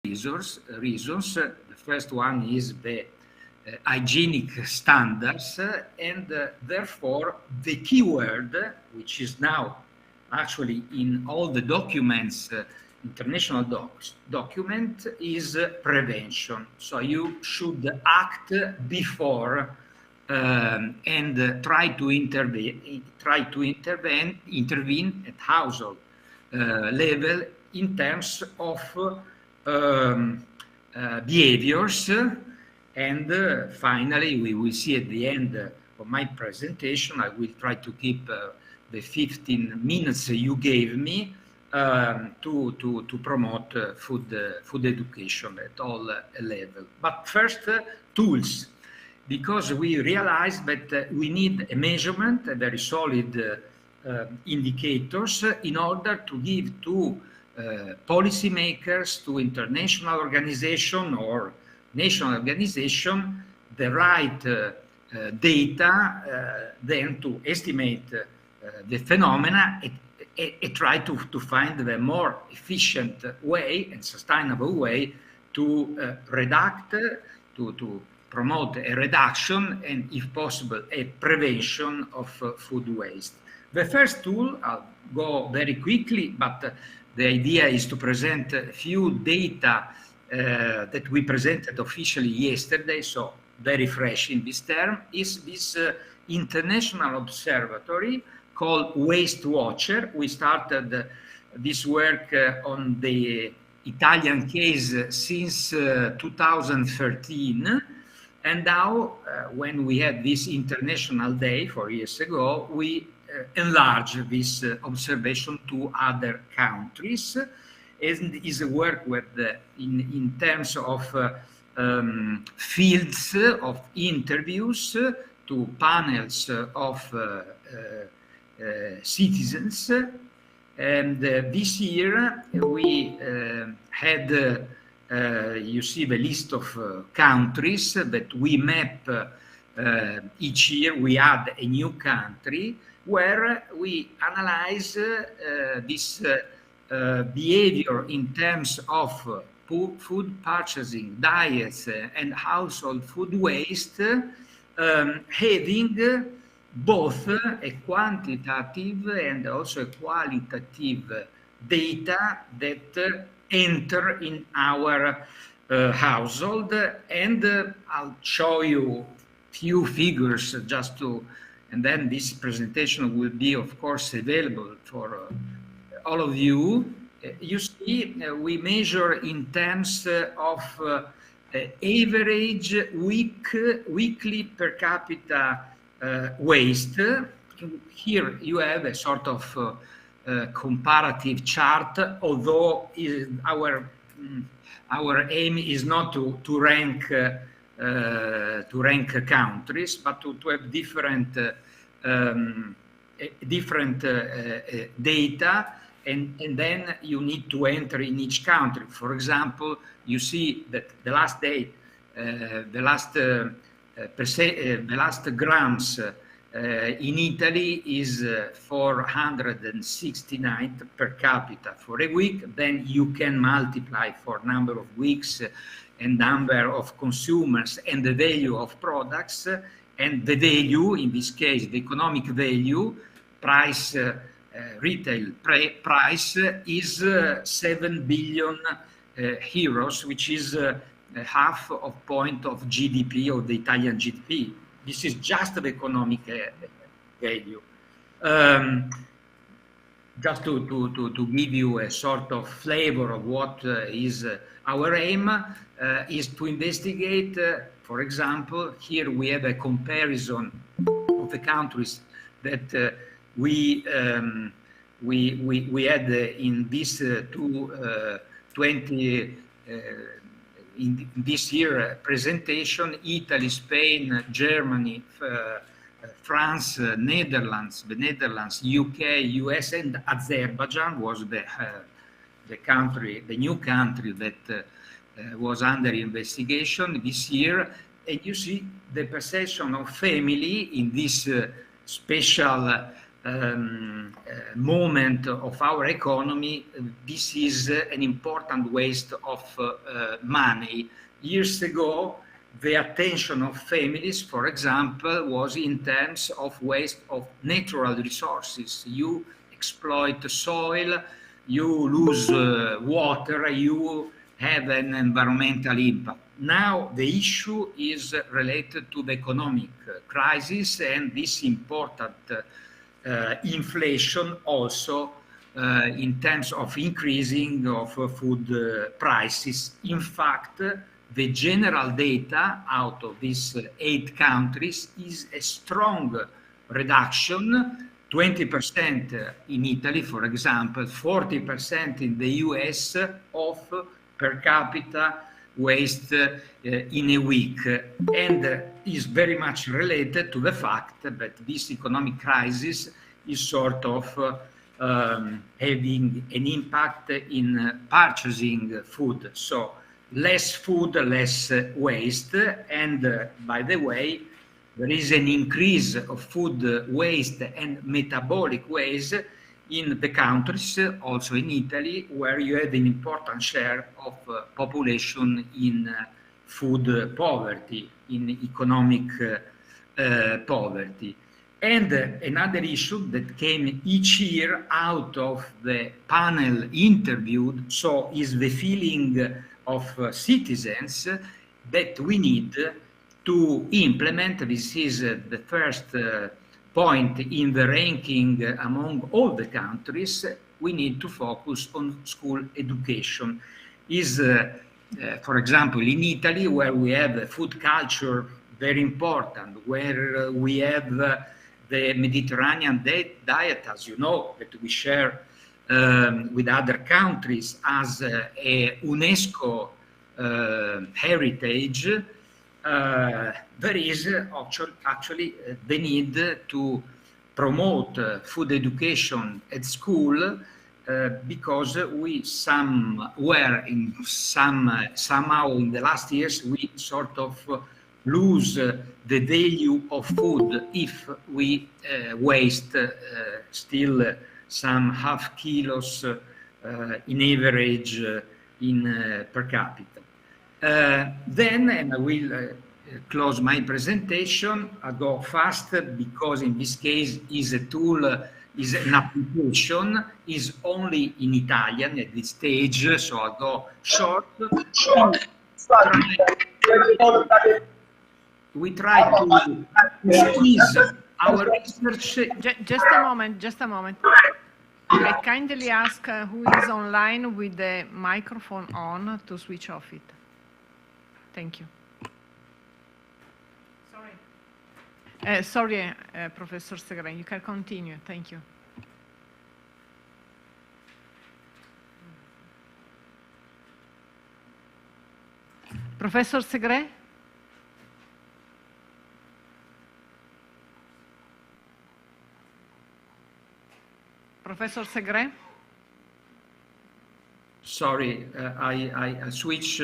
reasons. The first one is the hygienic standards, and therefore the keyword, which is now actually in all the documents, international document, is prevention. So you should act before and try to intervene at household level in terms of behaviors. And finally, we will see at the end of my presentation, I will try to keep the 15 minutes you gave me to promote food education at all levels. But first, tools, because we realized that we need a measurement, a very solid indicators in order to give to policymakers, to international organization or national organization, the right data, then to estimate the phenomena and try to find the more efficient way and sustainable way to to promote a reduction and, if possible, a prevention of food waste. The first tool, I'll go very quickly, but the idea is to present a few data that we presented officially yesterday, so very fresh in this term, is this international observatory called Waste Watcher. We started this work on the Italian case since 2013, and now when we had this International Day 4 years ago, we enlarged this observation to other countries. And is a work with in terms of fields of interviews to panels of citizens. And this year we had, you see the list of countries that we map each year. We add a new country where we analyze this behavior in terms of food purchasing, diets, and household food waste, having both a quantitative and also a qualitative data that enter in our household. And I'll show you few figures just to, and then this presentation will be, of course, available for all of you. You see, we measure in terms of average weekly per capita waste. Here you have a sort of comparative chart, although our aim is not to rank countries, but to have different data. And then you need to enter in each country. For example, you see that the last day, the last grams in Italy is 469 per capita for a week. Then you can multiply for number of weeks and number of consumers and the value of products, and the value, in this case, the economic value, price, retail price is 7 billion euros, which is half of point of GDP, of the Italian GDP. This is just the economic value. Just to give you a sort of flavor of what is our aim, is to investigate, for example, here we have a comparison of the countries that we had in this in this year presentation: Italy, Spain, Germany, France, Netherlands, the Netherlands, UK, US, and Azerbaijan was the country, the new country that was under investigation this year. And you see the perception of family in this special moment of our economy, this is an important waste of money. Years ago, the attention of families, for example, was in terms of waste of natural resources. You exploit the soil, you lose water, you have an environmental impact. Now the issue is related to the economic crisis and this important inflation also in terms of increasing of food prices. In fact, the general data out of these 8 countries is a strong reduction, 20% in Italy, for example, 40% in the US of per capita waste in a week, and is very much related to the fact that this economic crisis is sort of having an impact in purchasing food. So less food, less waste, and by the way, there is an increase of food waste and metabolic waste in the countries, also in Italy, where you have an important share of population in food poverty, in economic poverty. And another issue that came each year out of the panel interviewed, so is the feeling of citizens that we need to implement. This is the first point in the ranking among all the countries. We need to focus on school education. Is, for example, in Italy, where we have a food culture very important, where we have the Mediterranean diet, as you know, that we share with other countries as a UNESCO heritage. There is actually the need to promote food education at school because we somehow in the last years we sort of lose the value of food if we waste still some half kilos in average in per capita. Then, and I will close my presentation. I go fast because in this case is a tool, is an application, is only in Italian at this stage, so I go short. We try to squeeze our research. Just a moment. I kindly ask who is online with the microphone on to switch off it. Thank you. Sorry, Professor Segre, you can continue. Thank you. Professor Segre? Professor Segre? Sorry, I switch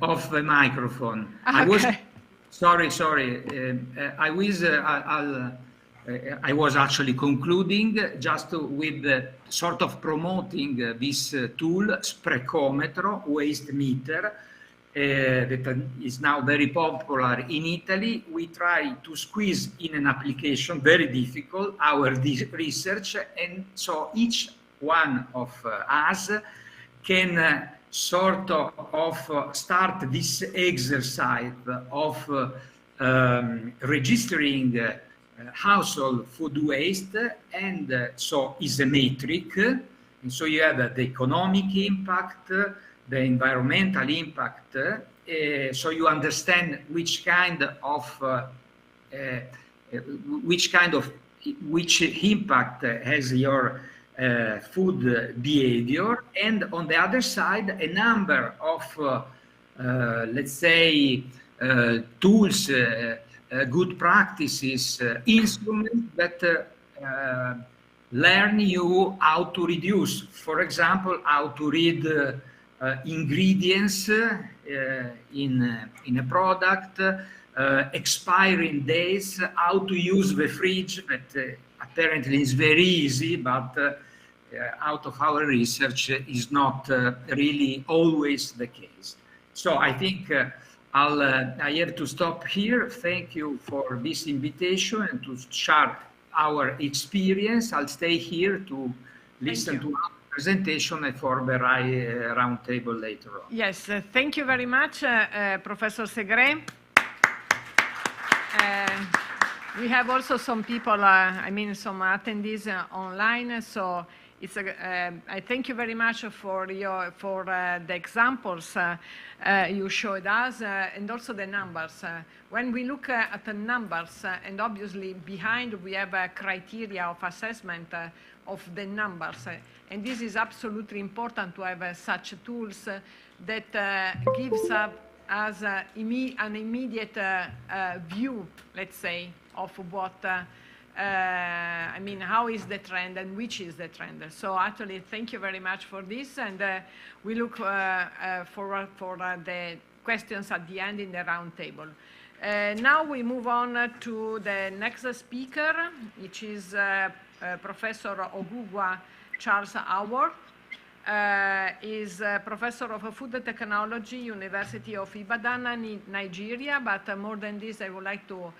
off the microphone. Okay. I was sorry. I was actually concluding just with sort of promoting this tool, Sprecometro, waste meter, that is now very popular in Italy. We try to squeeze in an application, very difficult, our research, and so each one of us can sort of start this exercise of registering household food waste, and so is a metric, and so you have the economic impact, the environmental impact, so you understand which impact has your food behavior, and on the other side a number of let's say tools, good practices, instruments that learn you how to reduce, for example, how to read ingredients in a product, expiring days, how to use the fridge that apparently is very easy, but out of our research is not really always the case. So I think I have to stop here. Thank you for this invitation and to share our experience. I'll stay here to listen to our presentation and for the roundtable later on. Yes, thank you very much, Professor Segre. We have also some people, some attendees online. So it's I thank you very much for the examples you showed us and also the numbers. When we look at the numbers, and obviously behind we have a criteria of assessment of the numbers, and this is absolutely important to have such tools that gives us an immediate view, let's say, of what how is the trend and which is the trend. So actually, thank you very much for this, and we look forward for the questions at the end in the round table. Now we move on to the next speaker, which is Professor Ogugwa Charles Howard. Is Professor of Food Technology, University of Ibadan, Nigeria. But more than this, I would like to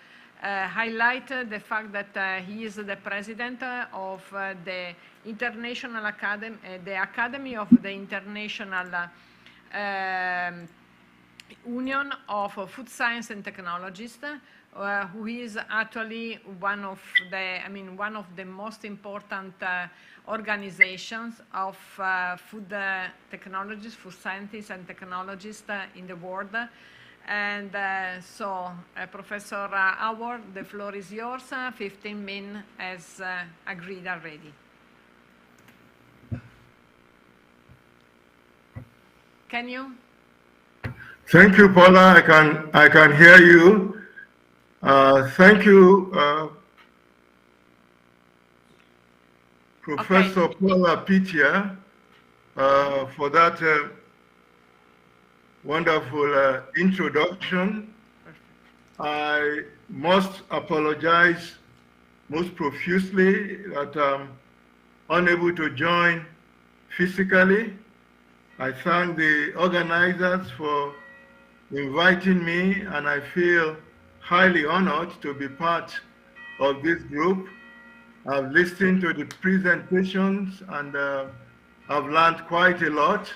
highlight the fact that he is the president of the International Academy, the Academy of the International Union of Food Science and Technologists, who is actually one of the most important organizations of food technologists, food scientists and technologists in the world. And Professor Howard, the floor is yours. 15 minutes as agreed already. Can you? Thank you, Paula. I can hear you. Thank you, Professor Paula Pitia, for that wonderful introduction. I must apologize most profusely that I'm unable to join physically. I thank the organizers for inviting me, and I feel highly honored to be part of this group. I've listened to the presentations and I've learned quite a lot.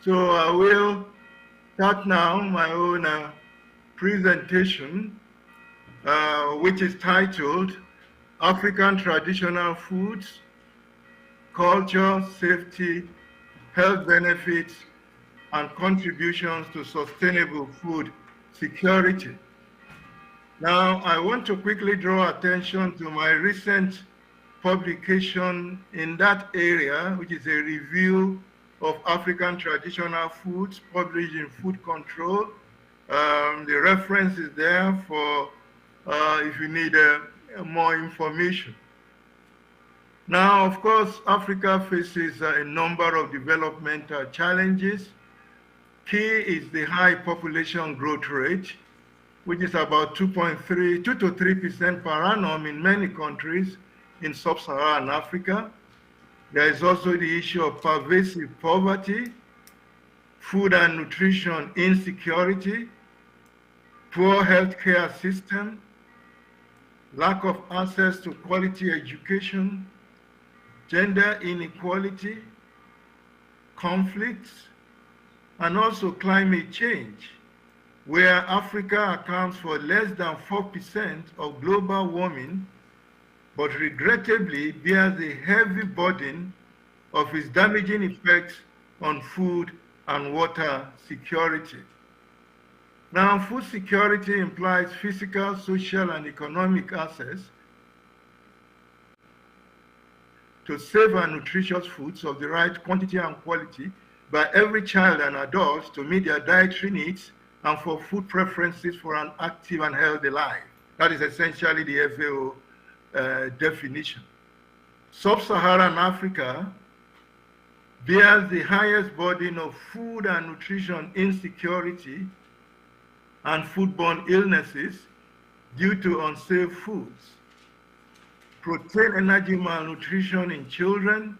So I will start now my own presentation, which is titled African Traditional Foods, Culture, Safety, Health Benefits, and Contributions to Sustainable Food Security. Now, I want to quickly draw attention to my recent publication in that area, which is a review of African traditional foods published in Food Control. The reference is there for if you need more information. Now, of course, Africa faces a number of developmental challenges. Key is the high population growth rate, which is about 2 to 3% per annum in many countries in sub-Saharan Africa. There is also the issue of pervasive poverty, food and nutrition insecurity, poor healthcare system, lack of access to quality education, gender inequality, conflicts, and also climate change, where Africa accounts for less than 4% of global warming, but regrettably bears a heavy burden of its damaging effects on food and water security. Now, food security implies physical, social, and economic access to safe and nutritious foods of the right quantity and quality by every child and adult to meet their dietary needs and for food preferences for an active and healthy life. That is essentially the FAO definition. Sub-Saharan Africa bears the highest burden of food and nutrition insecurity and foodborne illnesses due to unsafe foods. protein energy malnutrition in children,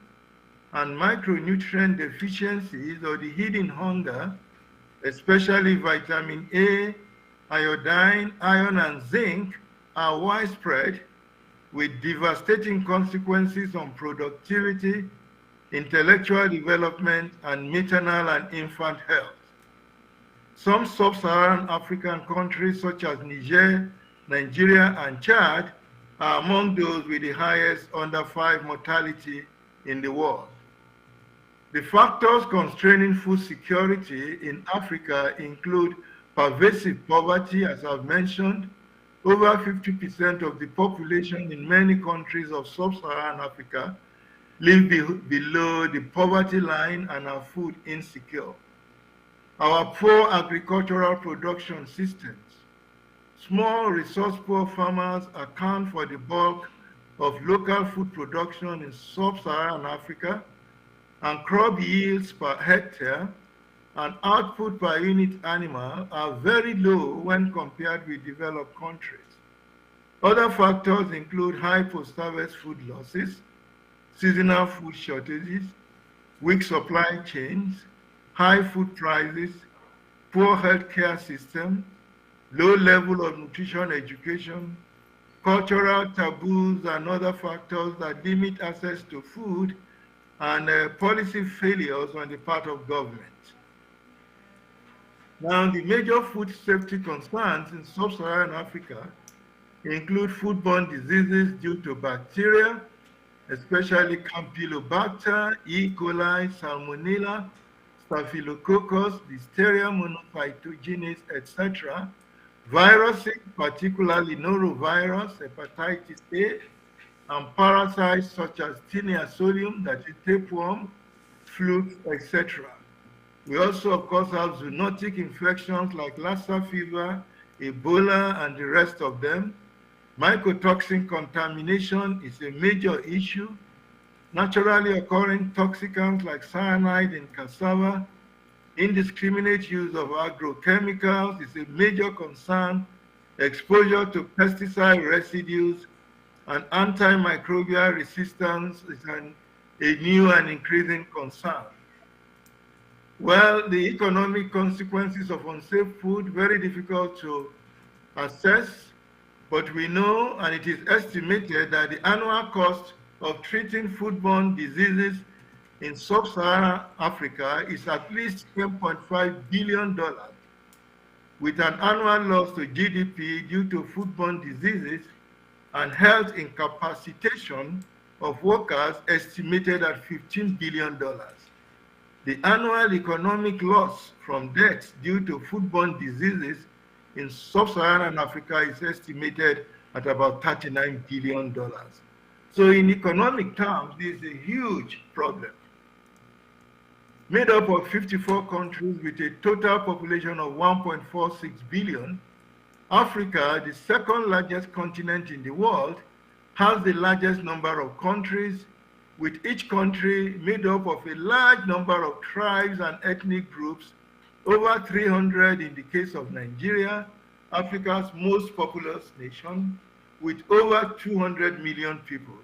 and micronutrient deficiencies or the hidden hunger, especially vitamin A, iodine, iron, and zinc, are widespread with devastating consequences on productivity, intellectual development, and maternal and infant health. Some sub-Saharan African countries such as Niger, Nigeria, and Chad are among those with the highest under 5 mortality in the world. The factors constraining food security in Africa include pervasive poverty, as I've mentioned. Over 50% of the population in many countries of sub-Saharan Africa live below the poverty line and are food insecure. Our poor agricultural production systems. Small resource-poor farmers account for the bulk of local food production in sub-Saharan Africa, and crop yields per hectare and output per unit animal are very low when compared with developed countries. Other factors include high post-harvest food losses, seasonal food shortages, weak supply chains, high food prices, poor healthcare system, low level of nutrition education, cultural taboos, and other factors that limit access to food, and policy failures on the part of government. Now, the major food safety concerns in sub-Saharan Africa include foodborne diseases due to bacteria, especially Campylobacter, E. coli, Salmonella, Staphylococcus, Listeria monocytogenes, etc., viruses, particularly norovirus, hepatitis A, and parasites such as Tinea solium, that is tapeworm, flukes, etc. We also, of course, have zoonotic infections like Lassa fever, Ebola, and the rest of them. Mycotoxin contamination is a major issue. Naturally occurring toxicants like cyanide in cassava, indiscriminate use of agrochemicals is a major concern. Exposure to pesticide residues and antimicrobial resistance is a new and increasing concern. Well, the economic consequences of unsafe food, very difficult to assess, but we know, and it is estimated, that the annual cost of treating foodborne diseases in sub-Saharan Africa is at least $10.5 billion, with an annual loss to GDP due to foodborne diseases and health incapacitation of workers estimated at $15 billion. The annual economic loss from deaths due to foodborne diseases in sub-Saharan Africa is estimated at about $39 billion. So in economic terms, this is a huge problem. Made up of 54 countries with a total population of 1.46 billion, Africa, the second largest continent in the world, has the largest number of countries, with each country made up of a large number of tribes and ethnic groups, over 300 in the case of Nigeria, Africa's most populous nation, with over 200 million people.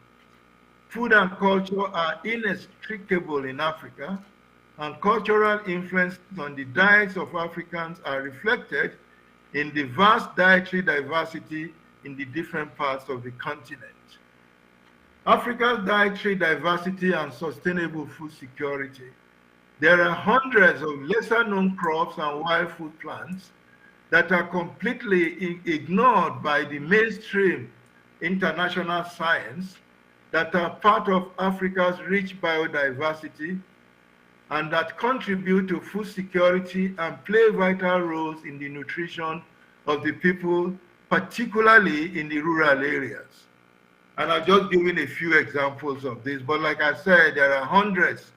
Food and culture are inextricable in Africa, and cultural influence on the diets of Africans are reflected in the vast dietary diversity in the different parts of the continent. Africa's dietary diversity and sustainable food security. There are hundreds of lesser known crops and wild food plants that are completely ignored by the mainstream international science that are part of Africa's rich biodiversity and that contribute to food security and play vital roles in the nutrition of the people, particularly in the rural areas. And I've just given a few examples of this, but like I said, there are hundreds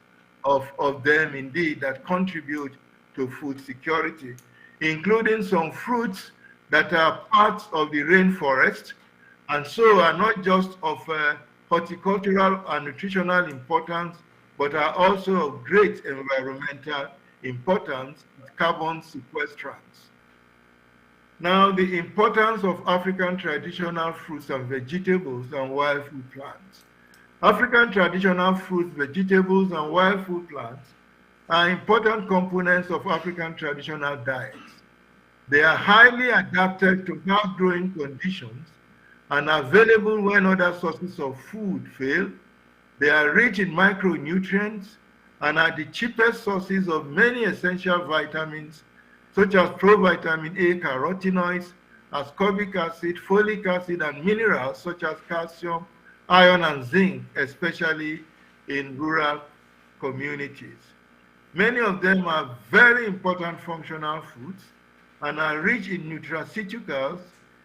of them indeed that contribute to food security, including some fruits that are parts of the rainforest, and so are not just of horticultural and nutritional importance, but are also of great environmental importance, carbon sequestrants. Now, the importance of African traditional fruits and vegetables and wild food plants. African traditional fruits, vegetables, and wild food plants are important components of African traditional diets. They are highly adapted to house-growing conditions and available when other sources of food fail. They are rich in micronutrients and are the cheapest sources of many essential vitamins such as provitamin A carotenoids, ascorbic acid, folic acid, and minerals such as calcium, iron, and zinc, especially in rural communities. Many of them are very important functional foods and are rich in nutraceuticals,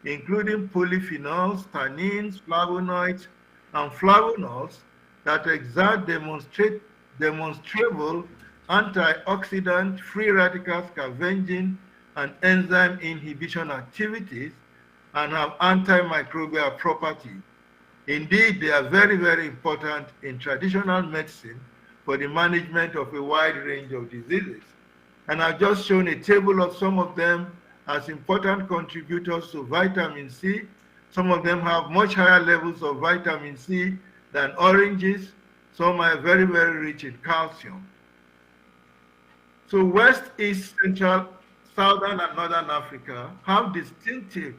including polyphenols, tannins, flavonoids, and flavonols that exert demonstrable antioxidant, free radical scavenging, and enzyme inhibition activities, and have antimicrobial properties. Indeed, they are very, very important in traditional medicine for the management of a wide range of diseases. And I've just shown a table of some of them as important contributors to vitamin C. Some of them have much higher levels of vitamin C than oranges. Some are very, very rich in calcium. So West, East, Central, Southern, and Northern Africa have distinctive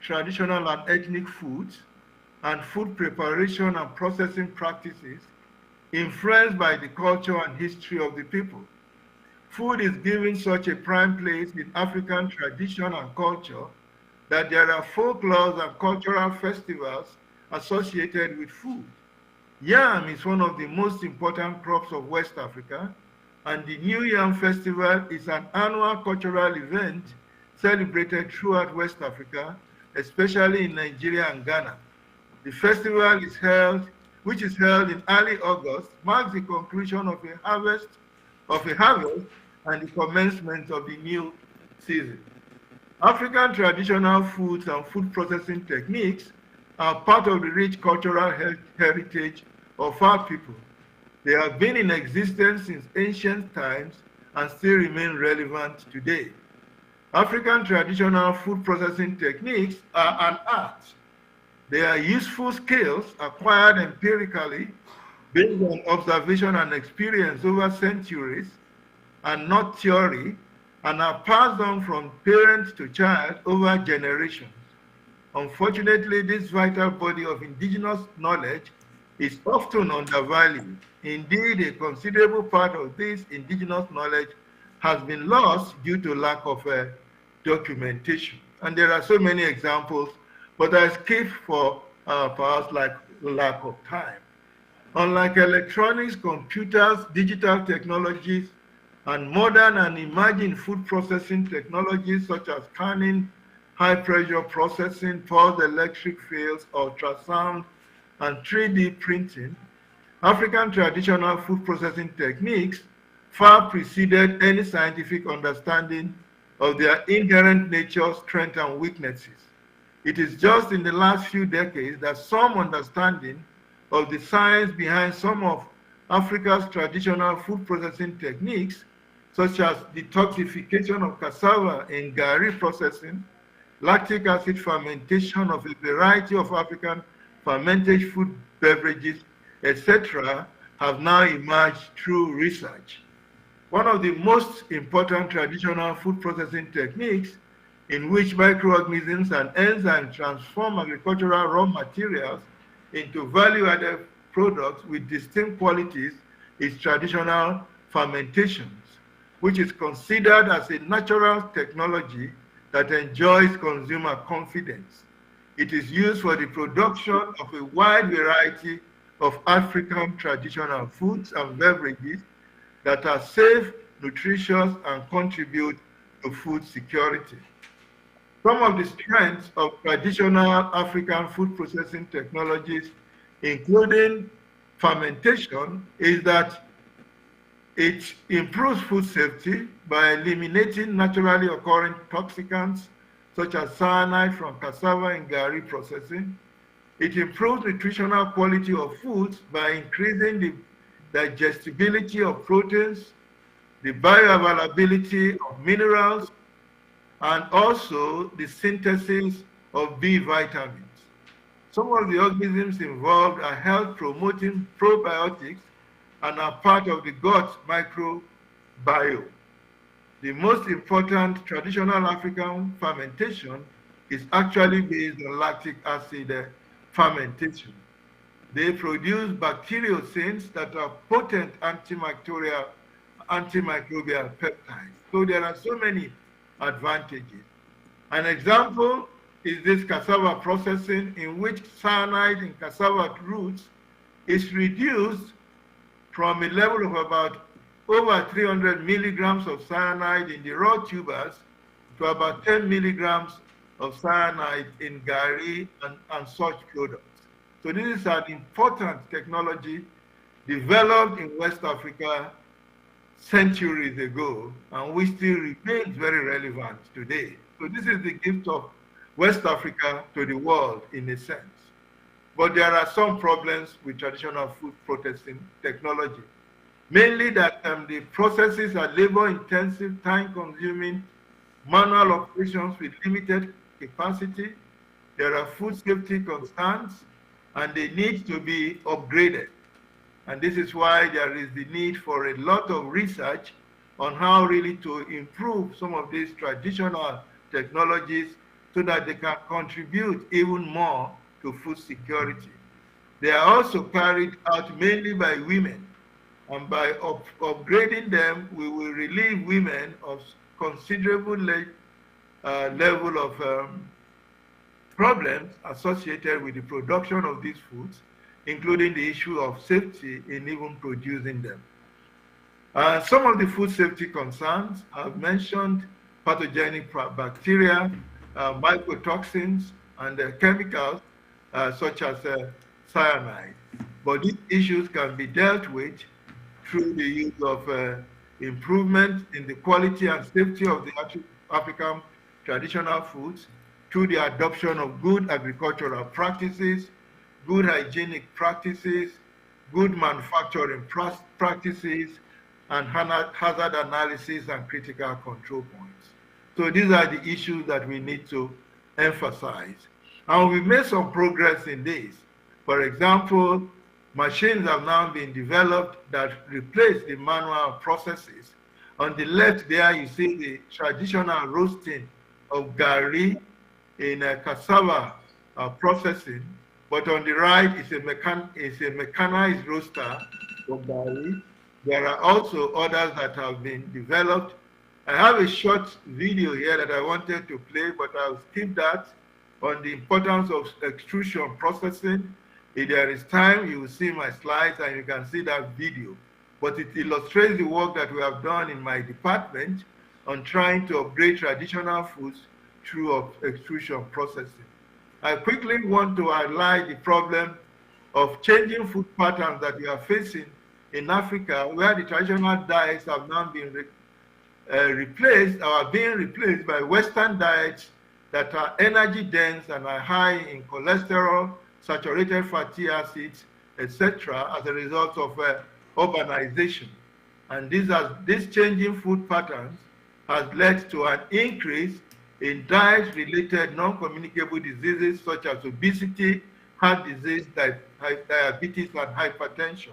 traditional and ethnic foods and food preparation and processing practices influenced by the culture and history of the people. Food is given such a prime place in African tradition and culture that there are folklores and cultural festivals associated with food. Yam is one of the most important crops of West Africa, and the New Yam Festival is an annual cultural event celebrated throughout West Africa, especially in Nigeria and Ghana. The festival which is held in early August, marks the conclusion of a harvest and the commencement of the new season. African traditional foods and food processing techniques are part of the rich cultural heritage of our people. They have been in existence since ancient times and still remain relevant today. African traditional food processing techniques are an art. They are useful skills acquired empirically based on observation and experience over centuries and not theory, and are passed on from parent to child over generations. Unfortunately, this vital body of indigenous knowledge is often undervalued. Indeed, a considerable part of this indigenous knowledge has been lost due to lack of documentation. And there are so many examples, but I skip for perhaps lack of time. Unlike electronics, computers, digital technologies, and modern and emerging food processing technologies such as scanning, high-pressure processing, pulsed electric fields, ultrasound, and 3D printing, African traditional food processing techniques far preceded any scientific understanding of their inherent nature, strength, and weaknesses. It is just in the last few decades that some understanding of the science behind some of Africa's traditional food processing techniques, such as detoxification of cassava in Gari processing, lactic acid fermentation of a variety of African fermented food beverages, etc., have now emerged through research. One of the most important traditional food processing techniques in which microorganisms and enzymes transform agricultural raw materials into value-added products with distinct qualities is traditional fermentations, which is considered as a natural technology that enjoys consumer confidence. It is used for the production of a wide variety of African traditional foods and beverages that are safe, nutritious, and contribute to food security. Some of the strengths of traditional African food processing technologies, including fermentation, is that it improves food safety by eliminating naturally occurring toxicants such as cyanide from cassava and Gari processing. It improves nutritional quality of foods by increasing the digestibility of proteins, the bioavailability of minerals, and also the synthesis of B vitamins. Some of the organisms involved are health-promoting probiotics and are part of the gut microbiome. The most important traditional African fermentation is actually based on lactic acid fermentation. They produce bacteriocins that are potent antimicrobial peptides. So there are so many advantages. An example is this cassava processing, in which cyanide in cassava roots is reduced from a level of about over 300 milligrams of cyanide in the raw tubers to about 10 milligrams of cyanide in gari and such products. So this is an important technology developed in West Africa centuries ago, and which still remains very relevant today. So this is the gift of West Africa to the world in a sense. But there are some problems with traditional food processing technology, mainly that the processes are labor-intensive, time-consuming, manual operations with limited capacity. There are food safety concerns, and they need to be upgraded. And this is why there is the need for a lot of research on how really to improve some of these traditional technologies so that they can contribute even more to food security. They are also carried out mainly by women, and by upgrading them, we will relieve women of considerable level of problems associated with the production of these foods, including the issue of safety in even producing them. Some of the food safety concerns I've mentioned: pathogenic bacteria, mycotoxins, and chemicals such as cyanide. But these issues can be dealt with through the use of improvement in the quality and safety of the African traditional foods, through the adoption of good agricultural practices, good hygienic practices, good manufacturing practices, and hazard analysis and critical control points. So these are the issues that we need to emphasize. And we've made some progress in this. For example, machines have now been developed that replace the manual processes. On the left there, you see the traditional roasting of gari in cassava processing, but on the right is a mechanized roaster of gari. There are also others that have been developed. I have a short video here that I wanted to play, but I'll skip that, on the importance of extrusion processing. If there is time, you will see my slides and you can see that video. But it illustrates the work that we have done in my department on trying to upgrade traditional foods through extrusion processing. I quickly want to highlight the problem of changing food patterns that we are facing in Africa, where the traditional diets have now been replaced, or are being replaced by Western diets that are energy dense and are high in cholesterol, saturated fatty acids, etc., as a result of urbanization. And these changing food patterns has led to an increase in diet-related non-communicable diseases such as obesity, heart disease, diabetes, and hypertension.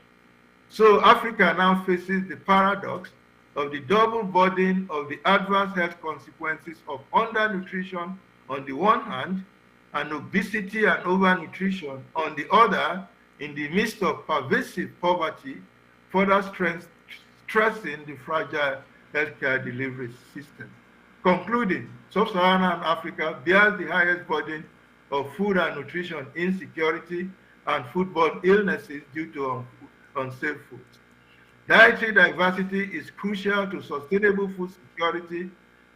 So Africa now faces the paradox of the double burden of the adverse health consequences of undernutrition on the one hand, and obesity and overnutrition on the other, in the midst of pervasive poverty, further stressing the fragile healthcare delivery system. Concluding, Sub-Saharan Africa bears the highest burden of food and nutrition insecurity and foodborne illnesses due to unsafe food. Dietary diversity is crucial to sustainable food security,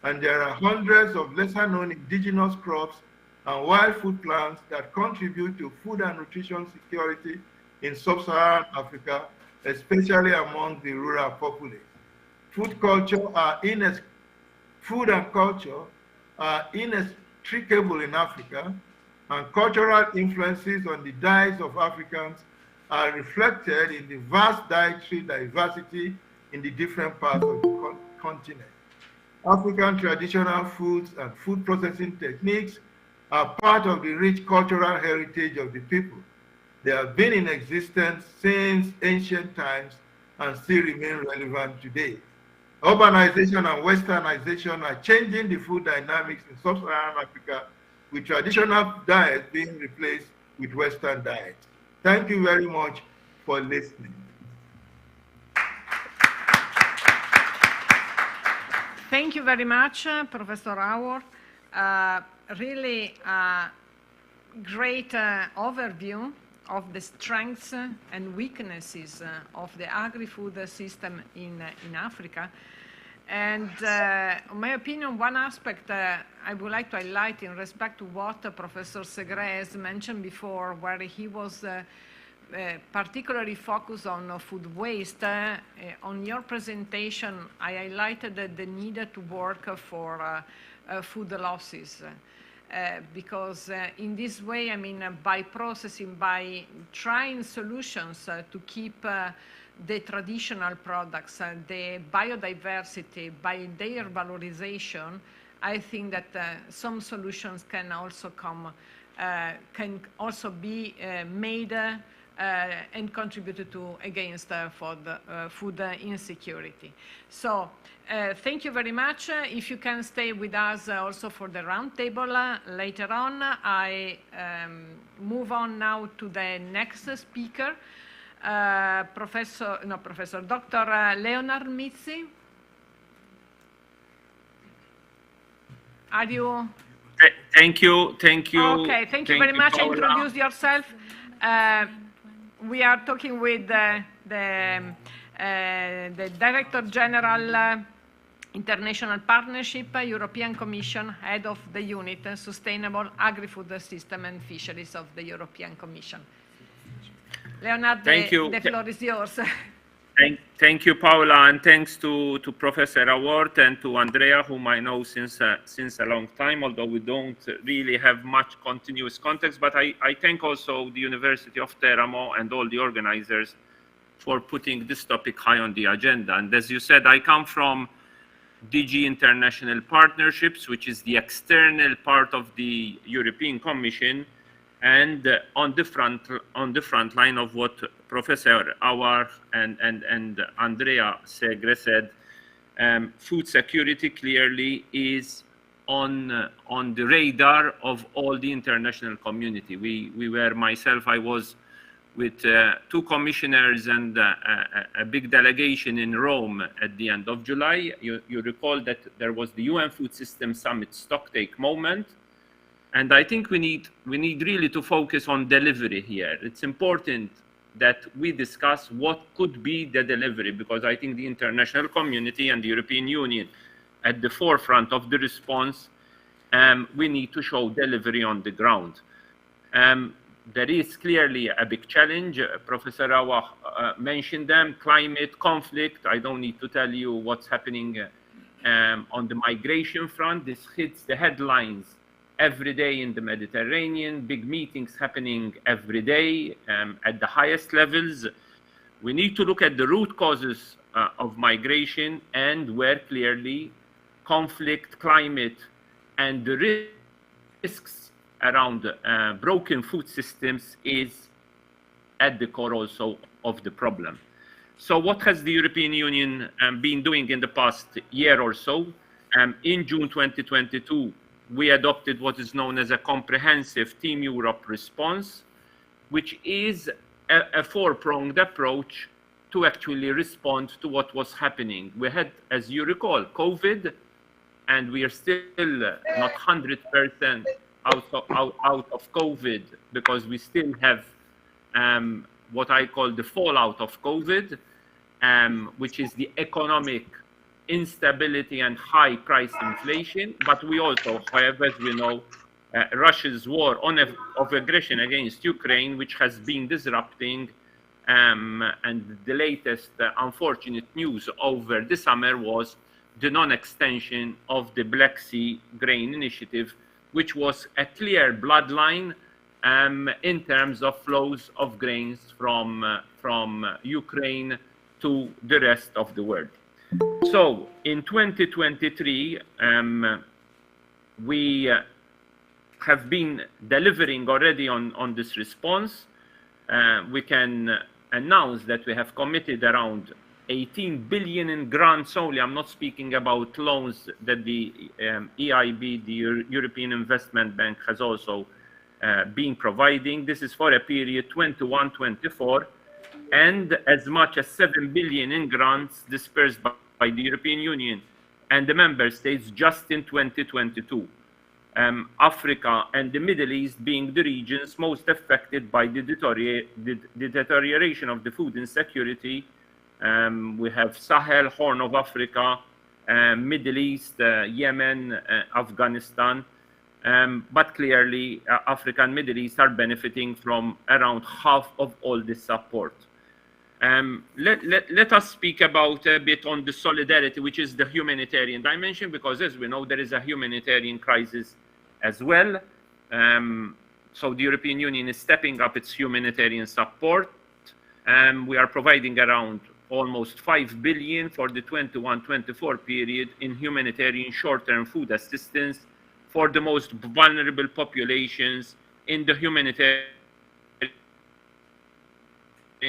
and there are hundreds of lesser-known indigenous crops and wild food plants that contribute to food and nutrition security in Sub-Saharan Africa, especially among the rural populace. Food and culture are inextricable in Africa, and cultural influences on the diets of Africans are reflected in the vast dietary diversity in the different parts of the continent. African traditional foods and food processing techniques are part of the rich cultural heritage of the people. They have been in existence since ancient times and still remain relevant today. Urbanization and westernization are changing the food dynamics in sub-Saharan Africa, with traditional diets being replaced with Western diets. Thank you very much for listening. Thank you very much, Professor Howard. Really great overview of the strengths and weaknesses of the agri-food system in Africa. And in my opinion, one aspect I would like to highlight in respect to what Professor Segre has mentioned before, where he was particularly focused on food waste. On your presentation, I highlighted the need to work for food losses. Because in this way, I mean, by processing, by trying solutions to keep the traditional products, the biodiversity, by their valorization, I think that some solutions can also come, can also be made and contributed to against food insecurity. So thank you very much. If you can stay with us also for the roundtable later on, I move on now to the next speaker, Dr. Leonard Mizzi. Are you? Thank you. Okay, thank you very much. Paola. Introduce yourself. We are talking with the Director General International Partnership, European Commission, Head of the Unit, Sustainable Agri-Food System and Fisheries of the European Commission. Leonard, the floor is yours. Thank you, Paola, and thanks to Professor Howard and to Andrea, whom I know since a long time, although we don't really have much continuous context. But I thank also the University of Teramo and all the organizers for putting this topic high on the agenda. And as you said, I come from DG International Partnerships, which is the external part of the European Commission, and on the front line of what Professor Howard and Andrea Segre said, food security clearly is on the radar of all the international community. I was with two commissioners and a big delegation in Rome at the end of July. You recall that there was the UN Food System Summit stocktake moment. And I think we need really to focus on delivery here. It's important that we discuss what could be the delivery, because I think the international community and the European Union at the forefront of the response, we need to show delivery on the ground. There is clearly a big challenge. Professor Awa mentioned them: climate, conflict. I don't need to tell you what's happening on the migration front. This hits the headlines every day in the Mediterranean, big meetings happening every day at the highest levels. We need to look at the root causes of migration, and where clearly conflict, climate, and the risks around broken food systems is at the core also of the problem. So what has the European Union been doing in the past year or so? In June 2022, we adopted what is known as a comprehensive Team Europe response, which is a four-pronged approach to actually respond to what was happening. We had, as you recall, COVID, and we are still not 100% out of COVID, because we still have what I call the fallout of COVID, which is the economic instability and high price inflation. But we also have, as we know, Russia's war of aggression against Ukraine, which has been disrupting, and the latest unfortunate news over the summer was the non-extension of the Black Sea Grain Initiative, which was a clear bloodline in terms of flows of grains from Ukraine to the rest of the world. So in 2023, we have been delivering already on this response. We can announce that we have committed around 18 billion in grants only. I'm not speaking about loans that the EIB, the European Investment Bank, has also been providing. This is for a period 21-24, and as much as 7 billion in grants dispersed by the European Union and the member states just in 2022. Africa and the Middle East being the regions most affected by the deterioration of the food insecurity. We have Sahel, Horn of Africa, Middle East, Yemen, Afghanistan. But clearly, Africa and Middle East are benefiting from around half of all this support. Let us speak about a bit on the solidarity, which is the humanitarian dimension, because as we know, there is a humanitarian crisis as well. So the European Union is stepping up its humanitarian support. We are providing around almost 5 billion for the 21-24 period in humanitarian short-term food assistance for the most vulnerable populations in the humanitarian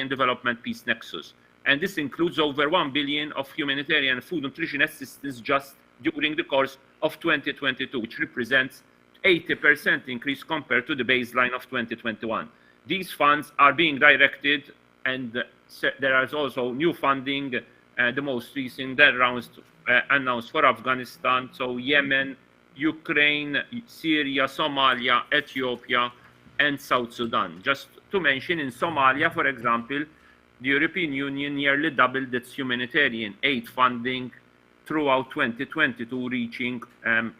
development peace nexus. And this includes over 1 billion of humanitarian food nutrition assistance just during the course of 2022, which represents 80% increase compared to the baseline of 2021. These funds are being directed, and there is also new funding, the most recent announced for Afghanistan, so Yemen, Ukraine, Syria, Somalia, Ethiopia, and South Sudan. Just to mention, in Somalia, for example, the European Union nearly doubled its humanitarian aid funding throughout 2022, reaching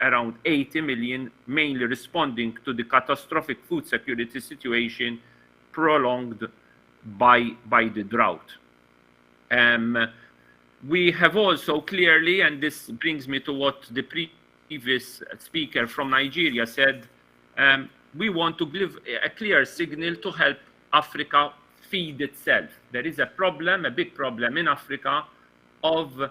around 80 million, mainly responding to the catastrophic food security situation prolonged by the drought. We have also clearly, and this brings me to what the previous speaker from Nigeria said, we want to give a clear signal to help Africa feed itself. There is a problem, a big problem in Africa of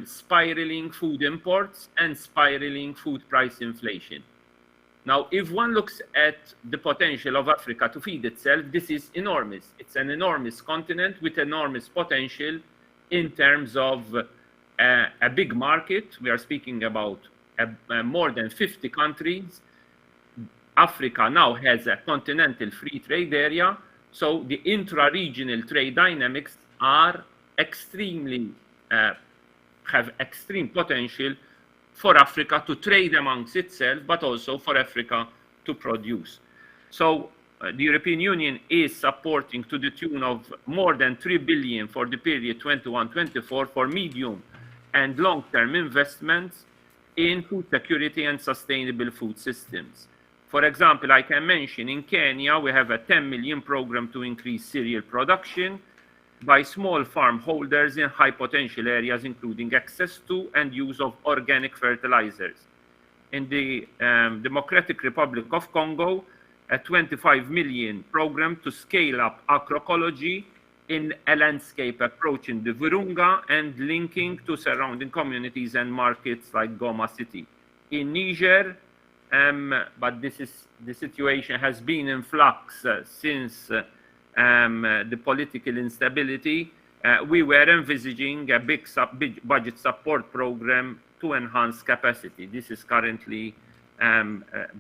spiraling food imports and spiraling food price inflation. Now, if one looks at the potential of Africa to feed itself, this is enormous. It's an enormous continent with enormous potential in terms of a big market. We are speaking about more than 50 countries. Africa now has a continental free trade area, so the intra-regional trade dynamics are extremely, have extreme potential for Africa to trade amongst itself, but also for Africa to produce. So the European Union is supporting to the tune of more than 3 billion for the period 21-24 for medium and long-term investments in food security and sustainable food systems. For example, I can mention in Kenya, we have a 10 million program to increase cereal production by small farm holders in high potential areas, including access to and use of organic fertilizers. In the Democratic Republic of Congo, a 25 million program to scale up agroecology in a landscape approach in the Virunga and linking to surrounding communities and markets like Goma City. In Niger, but the situation has been in flux since the political instability. We were envisaging a big budget support program to enhance capacity. This is currently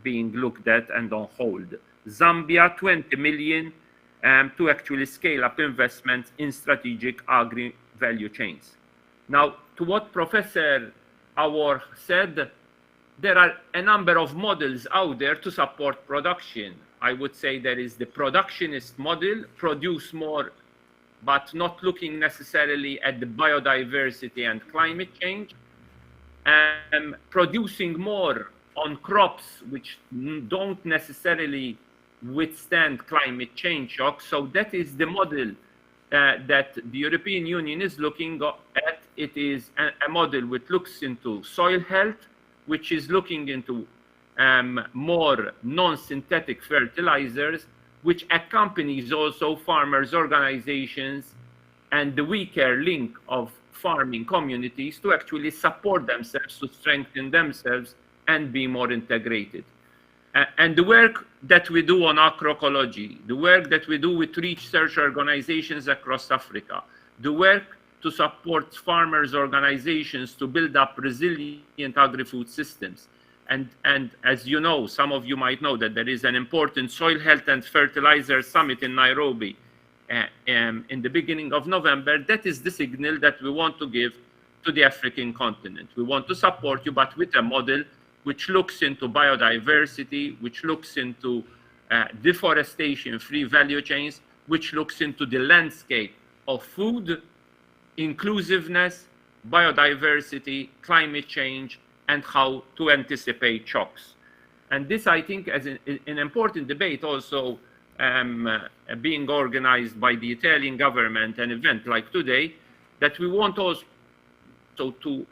being looked at and on hold. Zambia, 20 million to actually scale up investments in strategic agri-value chains. Now, to what Professor Awar said, there are a number of models out there to support production. I would say there is the productionist model, produce more, but not looking necessarily at the biodiversity and climate change, and producing more on crops which don't necessarily withstand climate change shocks. So that is the model that the European Union is looking at. It is a model which looks into soil health, which is looking into more non-synthetic fertilizers, which accompanies also farmers' organizations and the weaker link of farming communities to actually support themselves, to strengthen themselves and be more integrated. And the work that we do on agroecology, the work that we do with research organizations across Africa, the work to support farmers' organizations to build up resilient agri-food systems. And as you know, some of you might know that there is an important soil health and fertilizer summit in Nairobi in the beginning of November. That is the signal that we want to give to the African continent. We want to support you, but with a model which looks into biodiversity, which looks into deforestation-free value chains, which looks into the landscape of food, inclusiveness, biodiversity, climate change, and how to anticipate shocks. And this, I think, is an important debate also being organized by the Italian government, an event like today, that we want also to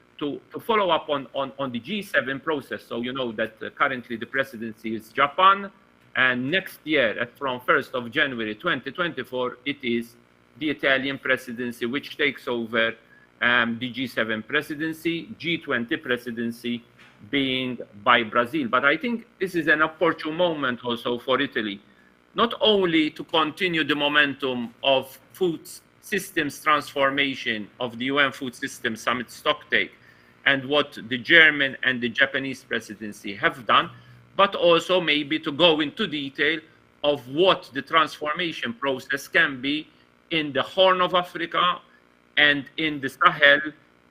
follow up on the G7 process. So you know that currently the presidency is Japan, and next year, from 1st of January 2024, it is the Italian presidency which takes over the G7 presidency, G20 presidency being by Brazil. But I think this is an opportune moment also for Italy, not only to continue the momentum of food systems transformation of the UN Food Systems Summit stocktake and what the German and the Japanese presidency have done, but also maybe to go into detail of what the transformation process can be in the Horn of Africa and in the Sahel,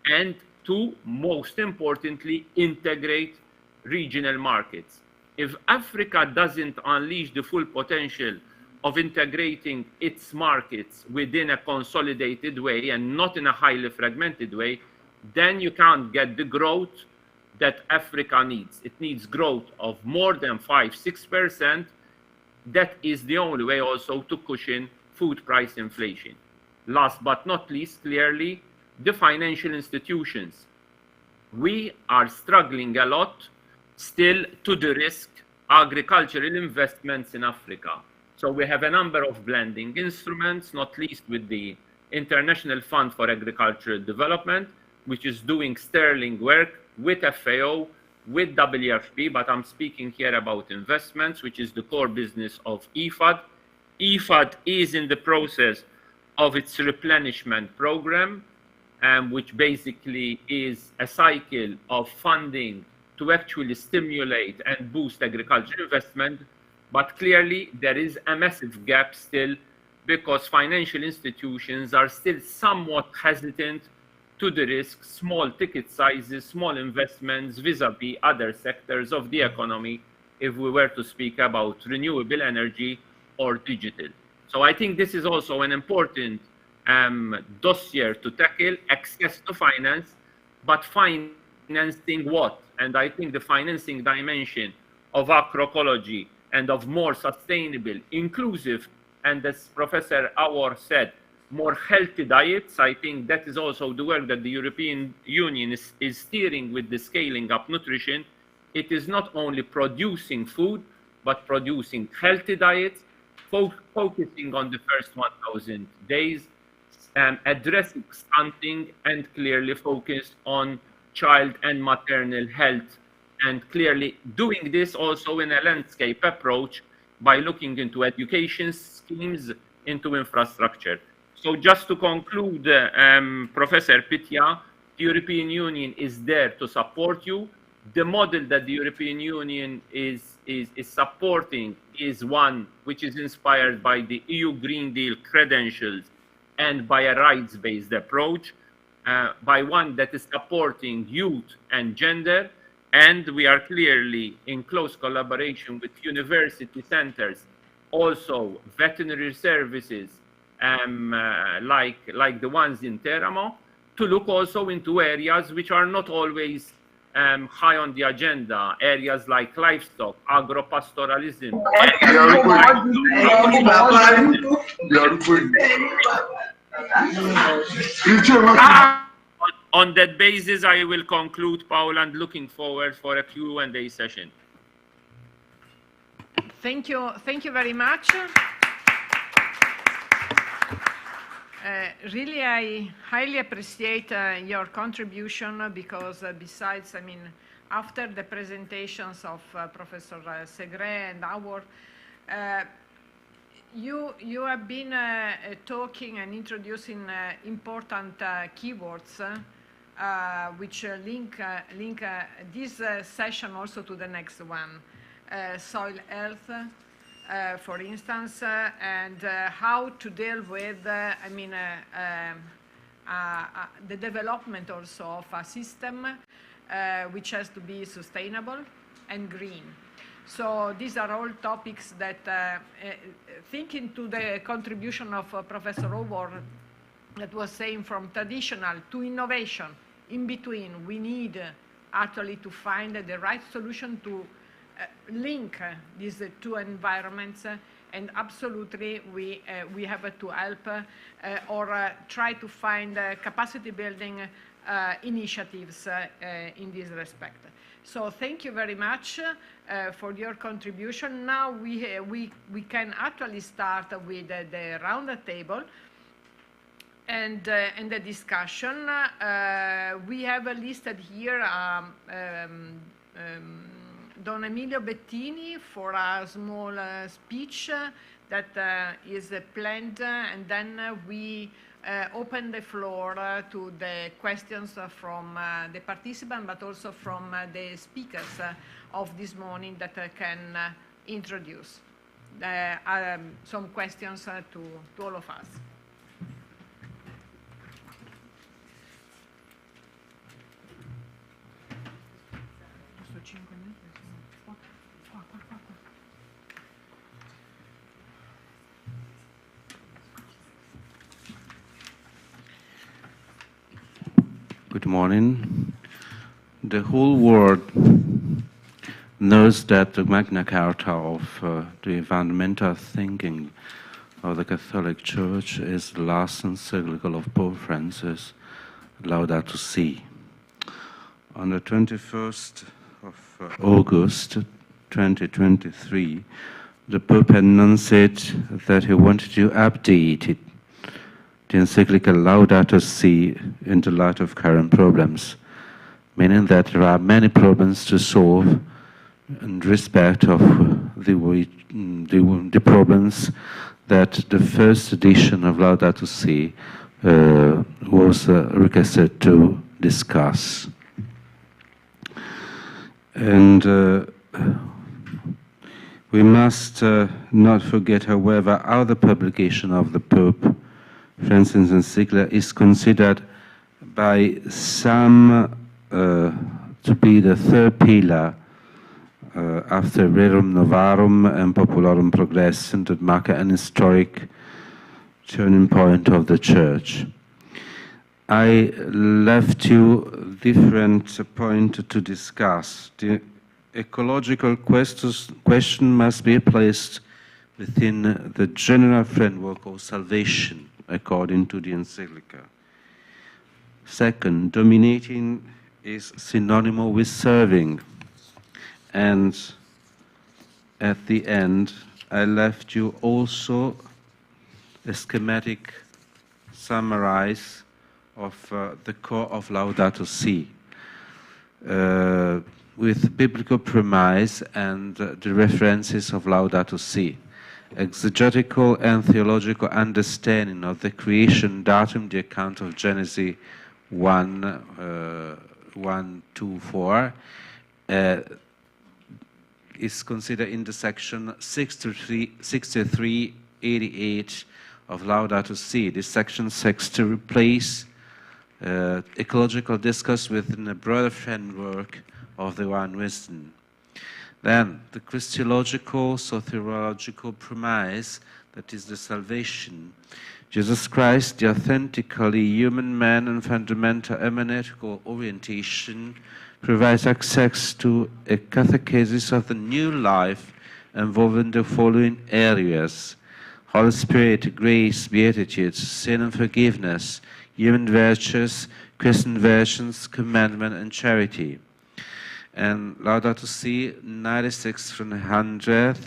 and to, most importantly, integrate regional markets. If Africa doesn't unleash the full potential of integrating its markets within a consolidated way and not in a highly fragmented way, then you can't get the growth that Africa needs. It needs growth of more than 5–6%. That is the only way also to cushion food price inflation. Last but not least, clearly, the financial institutions. We are struggling a lot still to de-risk agricultural investments in Africa. So we have a number of blending instruments, not least with the International Fund for Agricultural Development, which is doing sterling work with FAO, with WFP, but I'm speaking here about investments, which is the core business of IFAD. IFAD is in the process of its replenishment program, which basically is a cycle of funding to actually stimulate and boost agricultural investment. But clearly there is a massive gap still, because financial institutions are still somewhat hesitant to the risk small ticket sizes, small investments vis-a-vis other sectors of the economy, if we were to speak about renewable energy or digital. So I think this is also an important dossier to tackle, access to finance, but financing what? And I think the financing dimension of agroecology and of more sustainable, inclusive, and as Professor Awar said, more healthy diets. I think that is also the work that the European Union is steering with the scaling up nutrition. It is not only producing food, but producing healthy diets, focusing on the first 1,000 days, addressing stunting, and clearly focused on child and maternal health, and clearly doing this also in a landscape approach by looking into education schemes, into infrastructure. So just to conclude, Professor Pitya, the European Union is there to support you. The model that the European Union is supporting is one which is inspired by the EU Green Deal credentials and by a rights-based approach, by one that is supporting youth and gender. And we are clearly in close collaboration with university centers, also veterinary services, like the ones in Teramo, to look also into areas which are not always high on the agenda, areas like livestock, agro-pastoralism. On that basis, I will conclude, Paul, and looking forward for a Q&A session. Thank you very much. really, I highly appreciate your contribution because besides, I mean, after the presentations of Professor Segre and our, you have been talking and introducing important keywords which link this session also to the next one, soil health, for instance, and how to deal with, I mean, the development also of a system which has to be sustainable and green. So these are all topics that, thinking to the contribution of Professor Howard that was saying from traditional to innovation, in between, we need actually to find the right solution to link these two environments, and absolutely we have to help or try to find capacity building initiatives in this respect. So thank you very much for your contribution. Now we can actually start with the round table and the discussion. We have listed here Don Emilio Bettini for a small speech that is planned, and then we open the floor to the questions from the participants, but also from the speakers of this morning that can introduce some questions to all of us. Good morning. The whole world knows that the Magna Carta of the fundamental thinking of the Catholic Church is the last encyclical of Pope Francis, Laudato Si. On the 21st of August 2023, the Pope announced that he wanted to update it, the encyclical Laudato Si, in the light of current problems, meaning that there are many problems to solve in respect of the problems that the first edition of Laudato Si was requested to discuss. And we must not forget, however, how the publication of the Pope Francis encyclical is considered by some to be the third pillar after Rerum Novarum and Popularum Progressum that mark an historic turning point of the Church. I left you different points to discuss. The ecological question must be placed within the general framework of salvation, according to the encyclical. Second, dominating is synonymous with serving. And at the end, I left you also a schematic summarize of the core of Laudato Si, with biblical premise and the references of Laudato Si, exegetical and theological understanding of the creation datum, the account of Genesis 1, 2, 4, is considered in the section 63, 88 of Laudato Si. This section seeks to replace ecological discourse within a broader framework of the one wisdom. Then the Christological, soteriological premise, that is the salvation. Jesus Christ, the authentically human man and fundamental hermeneutical orientation, provides access to a catechesis of the new life involving the following areas: Holy Spirit, grace, beatitudes, sin and forgiveness, human virtues, Christian virtues, commandment and charity. And Laudato Si 96 from 100,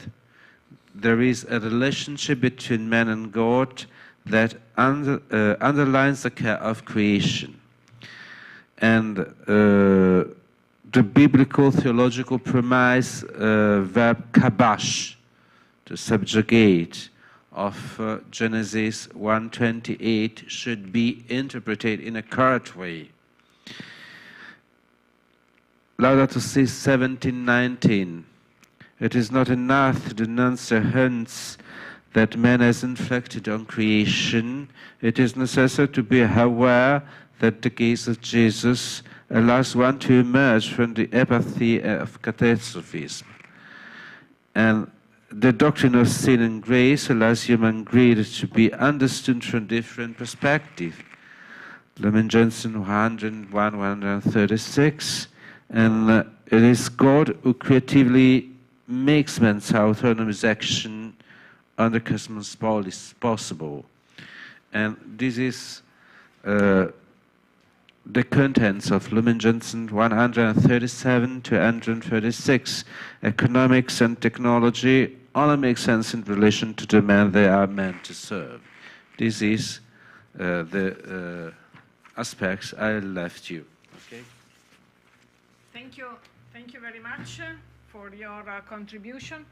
there is a relationship between man and God that underlines the care of creation. And the biblical theological premise, verb kabash, to subjugate, of Genesis 1:28 should be interpreted in a correct way. Laudato Si 17:19. It is not enough to denounce the hunts that man has inflicted on creation. It is necessary to be aware that the case of Jesus allows one to emerge from the apathy of catastrophism. And the doctrine of sin and grace allows human greed to be understood from different perspectives. Lumen-Johnson 101-136. And it is God who creatively makes man's autonomous action under cosmos possible. And this is the contents of Lumen-Johnson 137 to 136. Economics and technology only make sense in relation to the man they are meant to serve. This is the aspects I left you. Okay. Thank you very much for your contribution.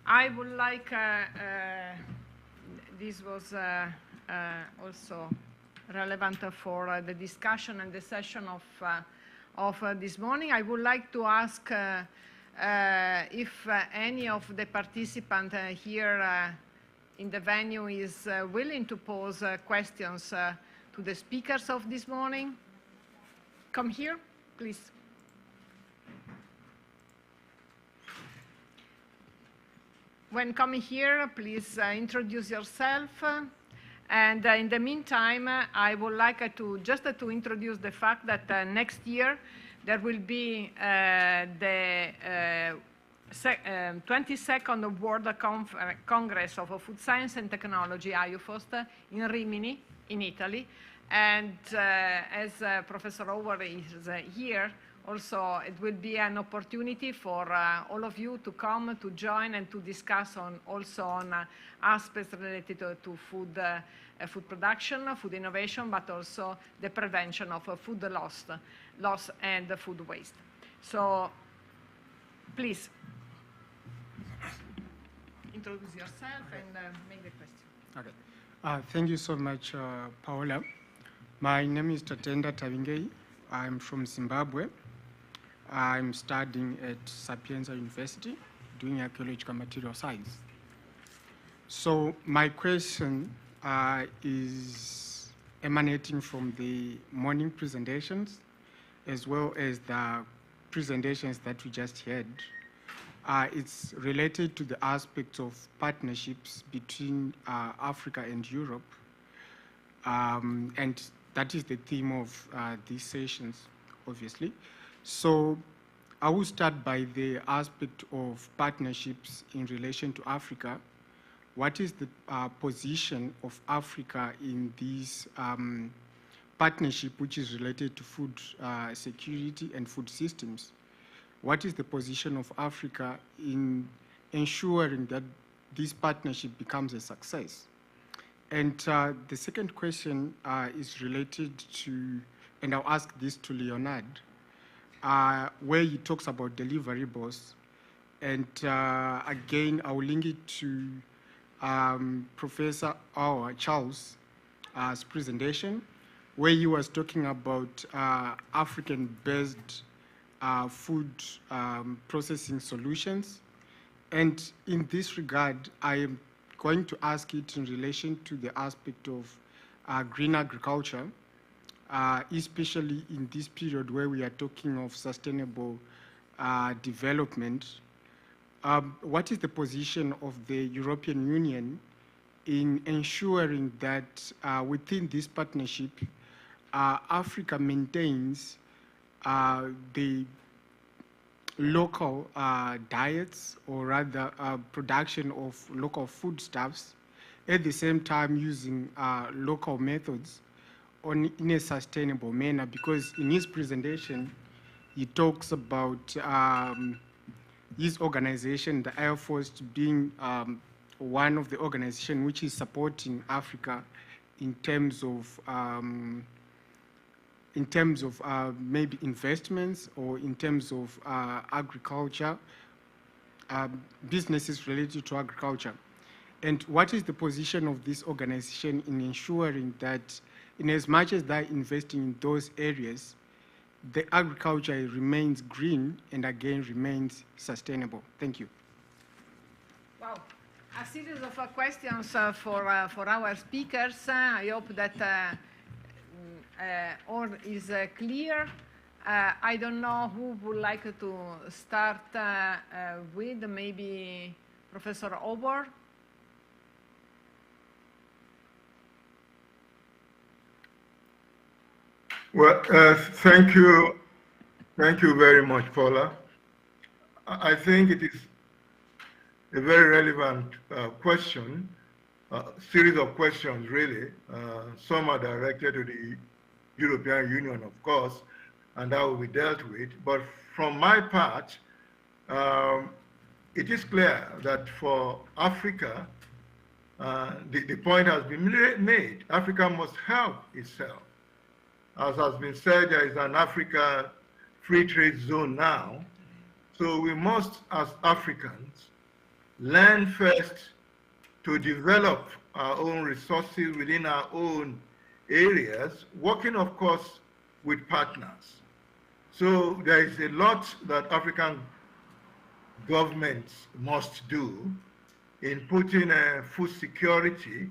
I would like, this was also relevant for the discussion and the session of this morning. I would like to ask if any of the participants here in the venue is willing to pose questions to the speakers of this morning. Come here, please. When coming here, please introduce yourself. And in the meantime, I would like to just to introduce the fact that next year there will be the 22nd World Congress of Food Science and Technology, IUFOST, in Rimini, in Italy. And as Professor Howard is here, also, it will be an opportunity for all of you to come, to join, and to discuss also on aspects related to food production, food innovation, but also the prevention of food loss and food waste. So, please, introduce yourself and make the question. Okay. Thank you so much, Paola. My name is Tatenda Tavingei. I'm from Zimbabwe. I'm studying at Sapienza University, doing archaeological material science. So my question is emanating from the morning presentations, as well as the presentations that we just heard. It's related to the aspects of partnerships between Africa and Europe. And that is the theme of these sessions, obviously. So I will start by the aspect of partnerships in relation to Africa. What is the position of Africa in this partnership which is related to food security and food systems? What is the position of Africa in ensuring that this partnership becomes a success? And the second question is related to, and I'll ask this to Leonard, where he talks about deliverables. And again, I'll link it to Professor Charles' presentation, where he was talking about African-based food processing solutions. And in this regard, I am going to ask it in relation to the aspect of green agriculture, especially in this period where we are talking of sustainable development. What is the position of the European Union in ensuring that within this partnership, Africa maintains the local diets, or rather production of local foodstuffs, at the same time using local methods in a sustainable manner? Because in his presentation, he talks about his organization, the Air Force, being one of the organizations which is supporting Africa in terms of maybe investments or in terms of agriculture, businesses related to agriculture. And what is the position of this organization in ensuring that in as much as they're investing in those areas, the agriculture remains green and again remains sustainable? Thank you. Wow, a series of questions for our speakers. I hope that all is clear. I don't know who would like to start with, maybe Professor Obor. Well, thank you very much, Paula. I think it is a very relevant question, series of questions really. Some are directed to the European Union, of course, and that will be dealt with. But from my part, it is clear that for Africa, the point has been made. Africa must help itself. As has been said, there is an Africa free trade zone now. So we must, as Africans, learn first to develop our own resources within our own areas, working, of course, with partners. So there is a lot that African governments must do in putting food security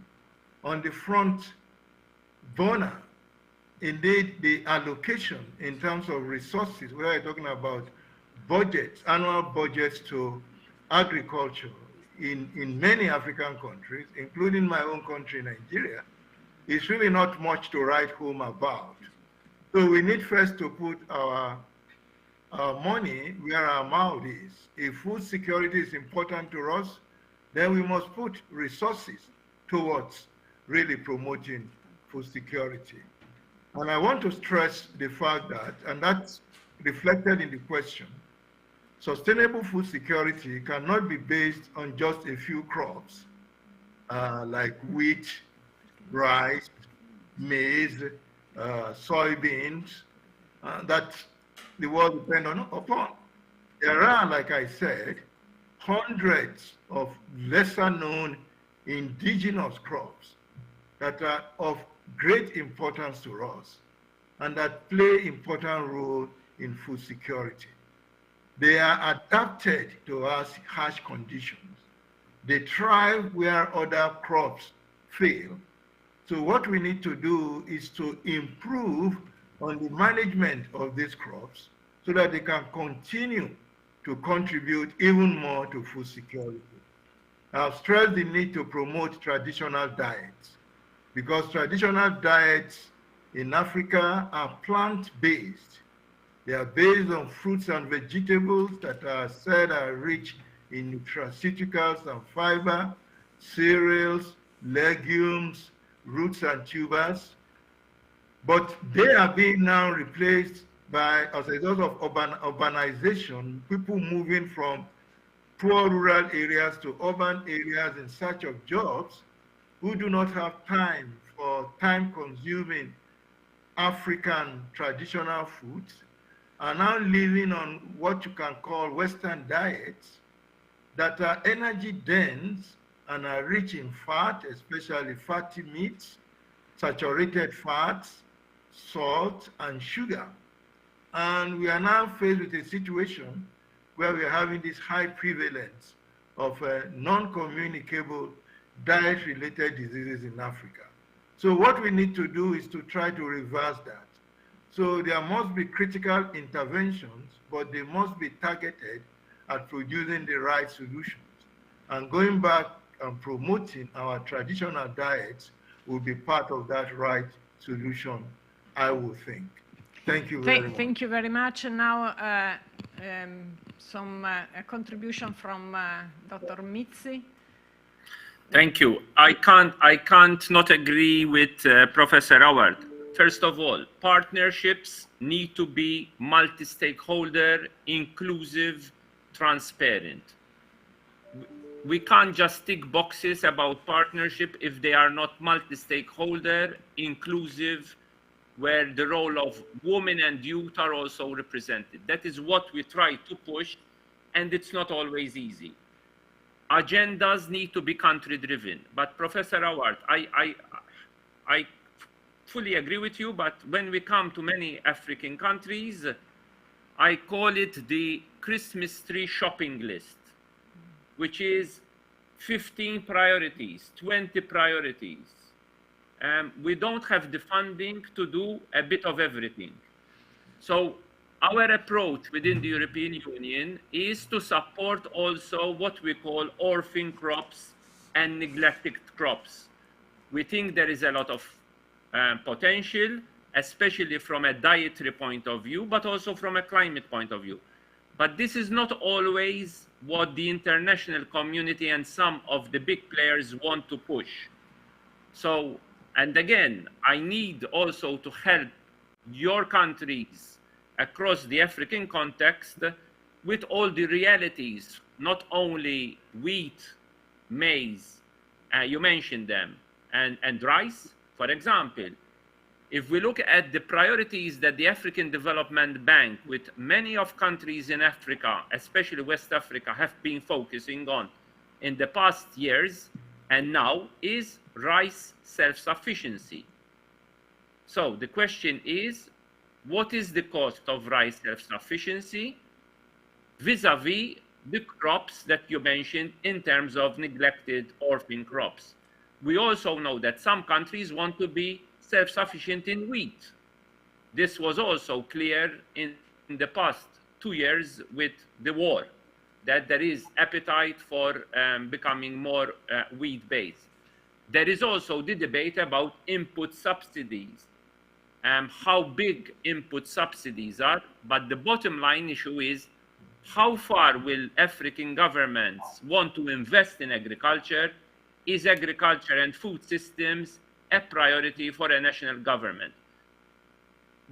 on the front burner. Indeed, the allocation in terms of resources, we are talking about budgets, annual budgets to agriculture in many African countries, including my own country, Nigeria, is really not much to write home about. So we need first to put our money where our mouth is. If food security is important to us, then we must put resources towards really promoting food security. And I want to stress the fact that, and that's reflected in the question, sustainable food security cannot be based on just a few crops like wheat, rice, maize, soybeans, that the world depends upon. There are, like I said, hundreds of lesser known indigenous crops that are of great importance to us and that play important role in food security. They are adapted to our harsh conditions. They thrive where other crops fail. So what we need to do is to improve on the management of these crops so that they can continue to contribute even more to food security. I've stressed the need to promote traditional diets, because traditional diets in Africa are plant-based. They are based on fruits and vegetables that are said are rich in nutraceuticals and fiber, cereals, legumes, roots and tubers. But they are being now replaced by, as a result of urbanization, people moving from poor rural areas to urban areas in search of jobs, who do not have time for time-consuming African traditional foods, are now living on what you can call Western diets that are energy dense and are rich in fat, especially fatty meats, saturated fats, salt, and sugar. And we are now faced with a situation where we are having this high prevalence of non-communicable diet-related diseases in Africa. So what we need to do is to try to reverse that. So there must be critical interventions, but they must be targeted at producing the right solutions. And going back and promoting our traditional diets will be part of that right solution, I would think. Thank you very much. Thank you very much. And now some contribution from Dr. Mizzi. Thank you. I can't not agree with Professor Howard. First of all, partnerships need to be multi-stakeholder, inclusive, transparent. we can't just tick boxes about partnership if they are not multi-stakeholder, inclusive, where the role of women and youth are also represented. That is what we try to push, and it's not always easy. Agendas need to be country-driven. But Professor Award, I fully agree with you, but when we come to many African countries, I call it the Christmas tree shopping list, which is 15 priorities, 20 priorities. We don't have the funding to do a bit of everything. So our approach within the European Union is to support also what we call orphan crops and neglected crops. We think there is a lot of potential, especially from a dietary point of view, but also from a climate point of view. But this is not always what the international community and some of the big players want to push. So, and again, I need also to help your countries across the African context with all the realities, not only wheat, maize, you mentioned them, and rice, for example. If we look at the priorities that the African Development Bank with many of countries in Africa, especially West Africa, have been focusing on in the past years and now is rice self-sufficiency. So the question is, what is the cost of rice self-sufficiency vis-a-vis the crops that you mentioned in terms of neglected orphan crops? We also know that some countries want to be self-sufficient in wheat. This was also clear in the past 2 years with the war, that there is appetite for becoming more wheat-based. There is also the debate about input subsidies, how big input subsidies are, but the bottom line issue is how far will African governments want to invest in agriculture? Is agriculture and food systems a priority for a national government?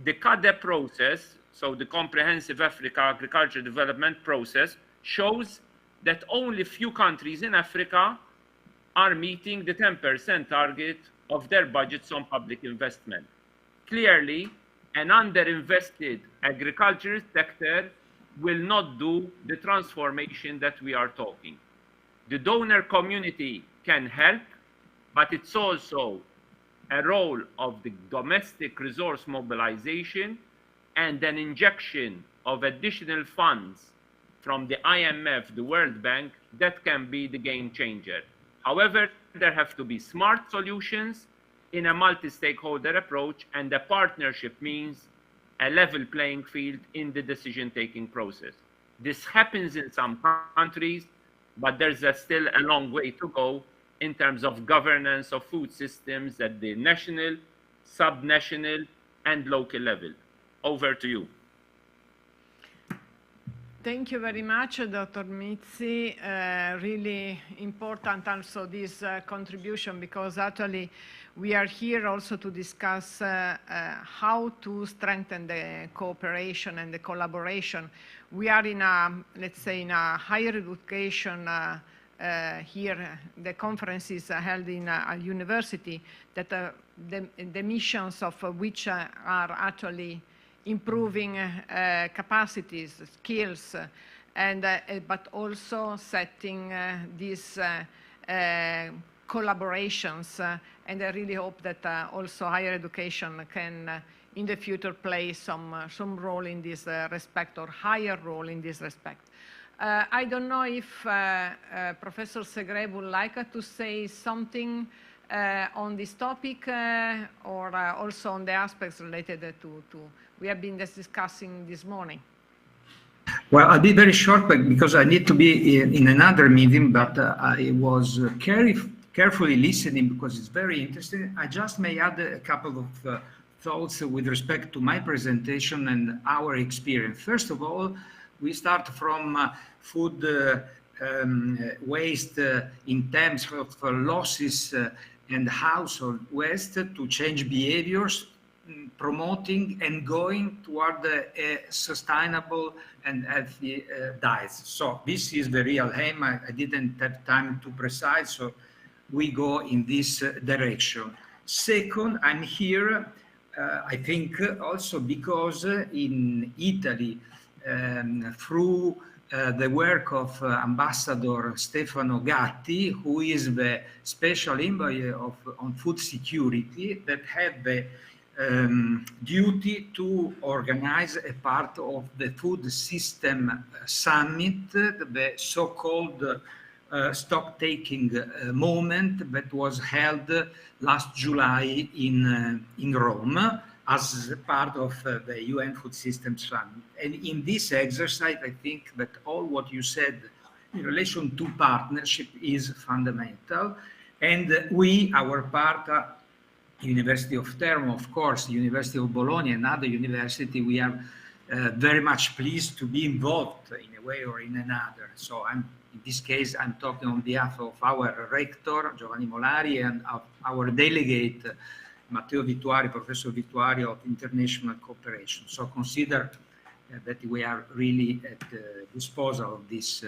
The CADE process, so the Comprehensive Africa Agriculture Development Process, shows that only few countries in Africa are meeting the 10% target of their budgets on public investment. Clearly, an underinvested agricultural sector will not do the transformation that we are talking. The donor community can help, but it's also a role of the domestic resource mobilization and an injection of additional funds from the IMF, the World Bank, that can be the game changer. However, there have to be smart solutions in a multi-stakeholder approach, and the partnership means a level playing field in the decision-taking process. This happens in some countries, but there's still a long way to go in terms of governance of food systems at the national, sub-national, and local level. Over to you. Thank you very much, Dr. Mizzi. Really important also this contribution, because actually we are here also to discuss how to strengthen the cooperation and the collaboration. We are in a, let's say, in a higher education here, the conference is held in a university that the missions of which are actually improving capacities, skills, and but also setting these collaborations. And I really hope that also higher education can in the future play some role in this respect, or higher role in this respect. I don't know if Professor Segre would like to say something on this topic or also on the aspects related to we have been discussing this morning. Well, I'll be very short because I need to be in another meeting, but I was carefully listening because it's very interesting. I just may add a couple of thoughts with respect to my presentation and our experience. First of all, we start from food waste in terms of losses and household waste to change behaviors promoting and going toward a sustainable and healthy diets. So this is the real aim. I didn't have time to precise, so we go in this direction. Second, I'm here, I think, also because in Italy, through the work of Ambassador Stefano Gatti, who is the special envoy on food security, that had the duty to organize a part of the food system summit, the so-called stock-taking moment that was held last July in Rome as part of the UN Food Systems Summit. And in this exercise, I think that all what you said in relation to partnership is fundamental. And we, our part, University of Teramo, of course, University of Bologna and other university, we are very much pleased to be involved in a way or in another. So in this case, I'm talking on behalf of our rector, Giovanni Molari, and of our delegate, Matteo Vittuari, Professor Vittuari of International Cooperation. So consider that we are really at the disposal of this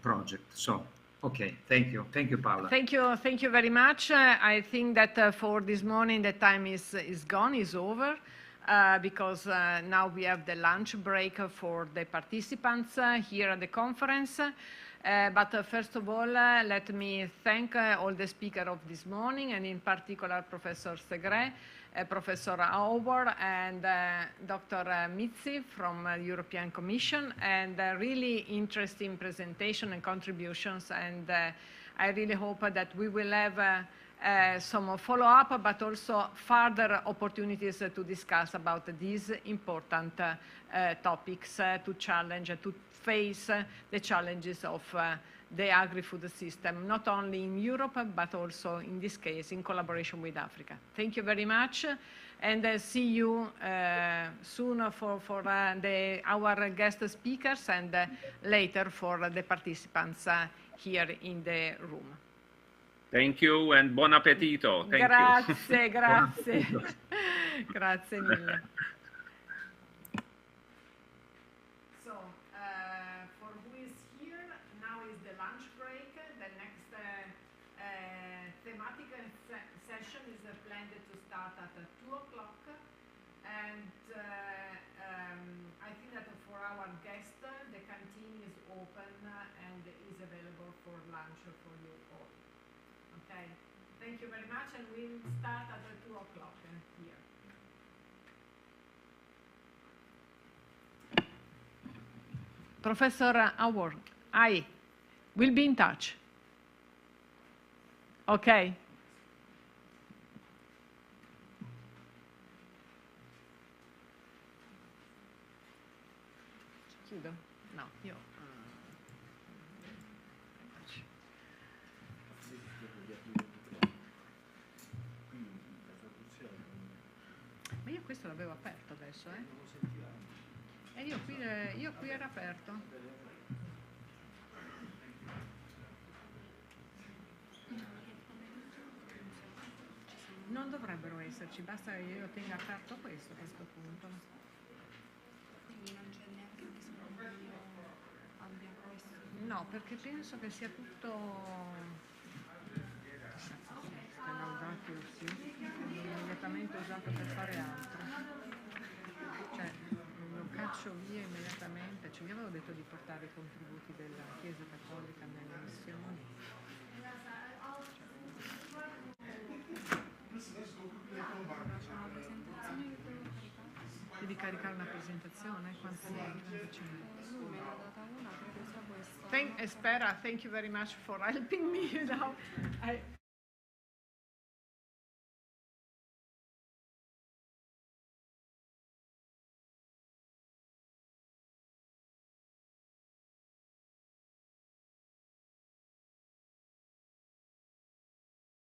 project. So, okay, thank you. Thank you, Paola. Thank you very much. I think that for this morning, the time is gone, is over, because now we have the lunch break for the participants here at the conference. But first of all, let me thank all the speakers of this morning, and in particular Professor Segre, Professor Auber, and Dr. Mizzi from European Commission, and really interesting presentation and contributions. And I really hope that we will have some follow-up, but also further opportunities to discuss about these important topics to challenge, to face the challenges of the agri-food system, not only in Europe, but also in this case in collaboration with Africa. Thank you very much, and see you soon for our guest speakers, and later for the participants here in the room. Thank you, and buon appetito. Thank grazie, you. Grazie. Grazie mille. So, for who is here, now is the lunch break. The next thematic session is planned to start at 2 o'clock. And I think that for our guests, the canteen is open and is available for lunch for you all. Okay, thank you very much, and we'll start at 2 o'clock here. Professor Howard, I will be in touch. Okay. Chiudo? No, io. Ma io questo l'avevo aperto adesso, E io qui era aperto. Non dovrebbero esserci, basta che io tenga aperto questo a questo punto. Quindi non c'è neanche bisogno che io abbia questo? No, perché penso che sia tutto... Sì, immediatamente usato per fare altro, cioè lo caccio via immediatamente. Cioè, io avevo detto di portare i contributi della Chiesa Cattolica nelle missioni. Devi caricare una presentazione? Quanto ce n'è? Spera, thank you very much for helping me now.